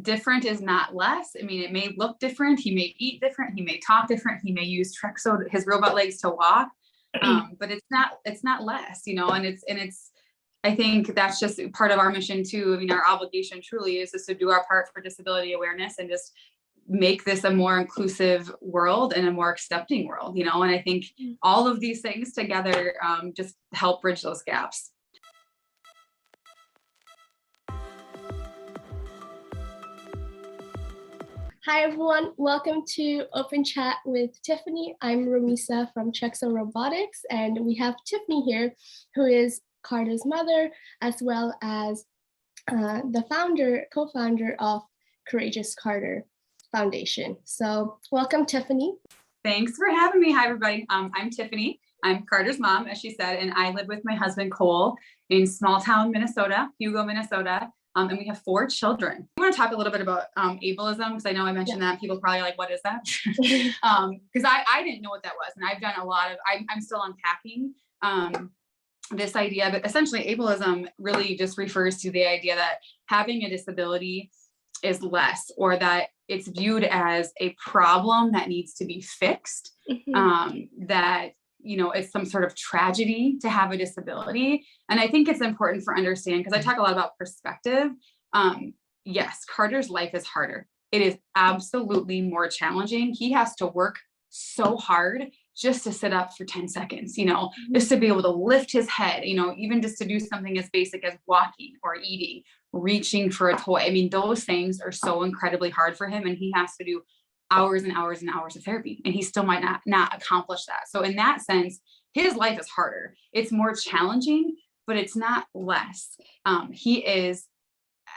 different is not less. I mean, it may look different. He may eat different. He may talk different. He may use Trexo, his robot legs, to walk. But it's not less, you know, and it's, I think that's just part of our mission too. I mean, our obligation truly is just to do our part for disability awareness and just make this a more inclusive world and a more accepting world, you know, and I think all of these things together just help bridge those gaps. Hi everyone, welcome to Open Chat with Tiffany. I'm Romeesa from Trexo Robotics, and we have Tiffany here, who is Karter's mother, as well as the co-founder of Kourageous Karter Foundation. So welcome, Tiffany. Thanks for having me. Hi, everybody. I'm Tiffany. I'm Karter's mom, as she said, and I live with my husband, Cole, in small town Minnesota, Hugo, Minnesota. And we have 4 children. I want to talk a little bit about ableism, because I know I mentioned that. People probably are like, what is that? Because I didn't know what that was. And I've done a lot of, I'm still unpacking this idea, but essentially ableism really just refers to the idea that having a disability is less, or that it's viewed as a problem that needs to be fixed, that, you know, it's some sort of tragedy to have a disability. And I think it's important for understanding, because I talk a lot about perspective. Yes, Karter's life is harder. It is absolutely more challenging. He has to work so hard just to sit up for 10 seconds, you know, just to be able to lift his head, you know, even just to do something as basic as walking or eating, reaching for a toy. I mean, those things are so incredibly hard for him, and he has to do hours and hours and hours of therapy, and he still might not accomplish that. So in that sense, his life is harder. It's more challenging, but it's not less. He is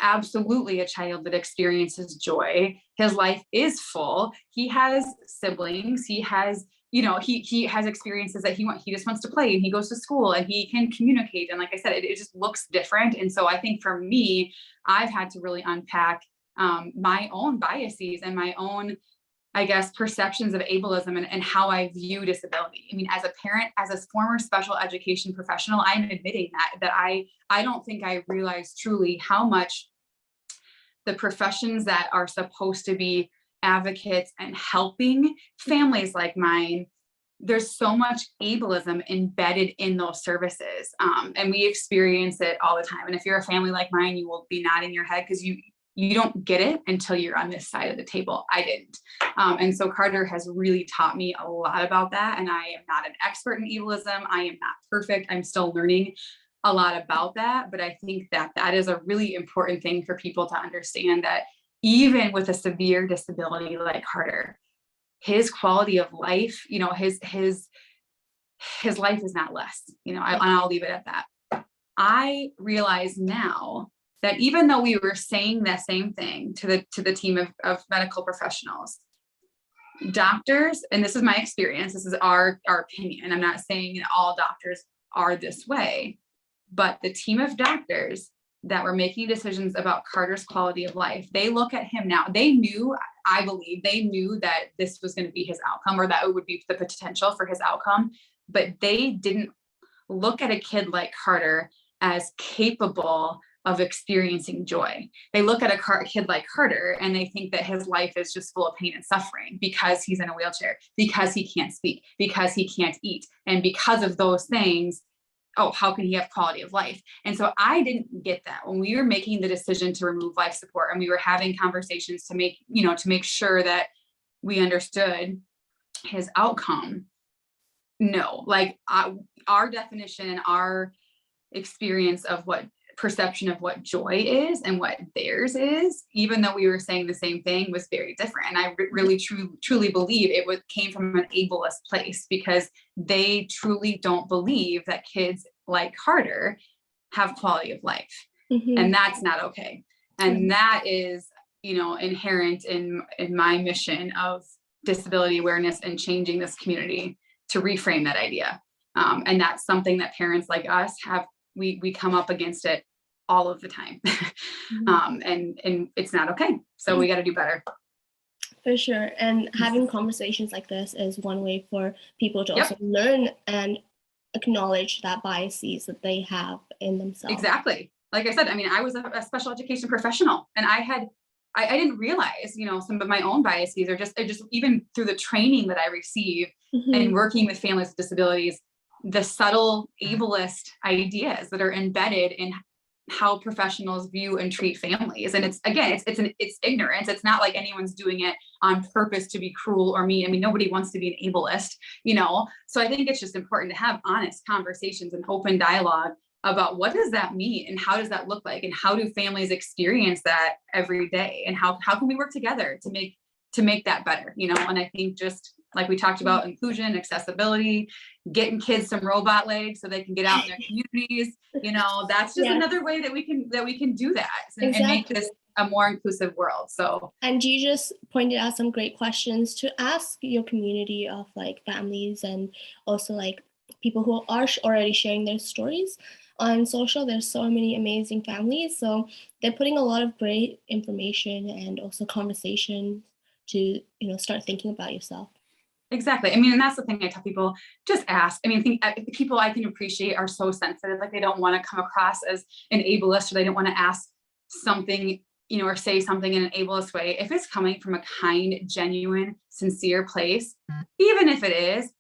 absolutely a child that experiences joy. His life is full. He has siblings. He has, you know, he has experiences that he just wants to play, and he goes to school and he can communicate. And like I said, it just looks different. And so I think for me, I've had to really unpack my own biases and my own, I guess, perceptions of ableism and how I view disability. I mean, as a parent, as a former special education professional, I'm admitting that I don't think I realized truly how much the professions that are supposed to be advocates and helping families like mine, there's so much ableism embedded in those services. And we experience it all the time. And if you're a family like mine, you will be nodding your head, because you don't get it until you're on this side of the table. I didn't. And so Karter has really taught me a lot about that. And I am not an expert in ableism. I am not perfect. I'm still learning a lot about that. But I think that is a really important thing for people to understand, that even with a severe disability like Karter, his quality of life, you know, his life is not less, you know, and I'll leave it at that. I realize now that even though we were saying the same thing to the team of medical professionals, doctors, and this is my experience, this is our opinion, I'm not saying that all doctors are this way, but the team of doctors that were making decisions about Karter's quality of life, they look at him now. They knew, I believe, they knew that this was going to be his outcome, or that it would be the potential for his outcome, but they didn't look at a kid like Karter as capable of experiencing joy. They look at a kid like Karter and they think that his life is just full of pain and suffering because he's in a wheelchair, because he can't speak, because he can't eat. And because of those things, oh, how can he have quality of life? And so I didn't get that when we were making the decision to remove life support, and we were having conversations to make sure that we understood his outcome. No, like our definition, our experience of what perception of what joy is and what theirs is, even though we were saying the same thing, was very different. And I really truly believe it came from an ableist place, because they truly don't believe that kids like Karter have quality of life. And that's not okay. And that is, you know, inherent in my mission of disability awareness and changing this community to reframe that idea. And that's something that parents like us have, we come up against it all of the time. And it's not okay. So we got to do better. For sure. And having conversations like this is one way for people to also learn and acknowledge that biases that they have in themselves. Exactly. Like I said, I mean, I was a special education professional, and I I didn't realize, you know, some of my own biases or just even through the training that I receive and working with families with disabilities, the subtle ableist ideas that are embedded in how professionals view and treat families. And it's, again, it's ignorance. It's not like anyone's doing it on purpose to be cruel or mean. I mean, nobody wants to be an ableist, you know? So I think it's just important to have honest conversations and open dialogue about what does that mean and how does that look like and how do families experience that every day and how can we work together to make that better, you know? And I think just like we talked about, inclusion, accessibility, getting kids some robot legs so they can get out in their communities, you know, that's just another way that we can do that and make this a more inclusive world. So, and you just pointed out some great questions to ask your community of like families and also like people who are already sharing their stories on social. There's so many amazing families, so they're putting a lot of great information and also conversation to, you know, start thinking about yourself. Exactly. I mean, and that's the thing I tell people, just ask. I mean, people I can appreciate are so sensitive, like they don't want to come across as an ableist, or they don't want to ask something, you know, or say something in an ableist way. If it's coming from a kind, genuine, sincere place, even if it is,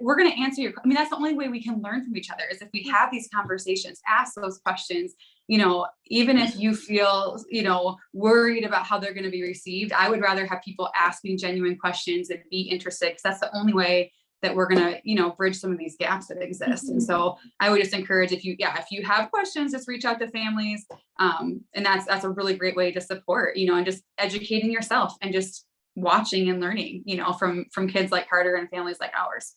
we're going to answer I mean, that's the only way we can learn from each other is if we have these conversations, ask those questions, you know, even if you feel, you know, worried about how they're going to be received. I would rather have people asking genuine questions and be interested, because that's the only way that we're going to, you know, bridge some of these gaps that exist. And so I would just encourage, if you have questions, just reach out to families. And that's a really great way to support, you know, and just educating yourself and just watching and learning, you know, from kids like Karter and families like ours.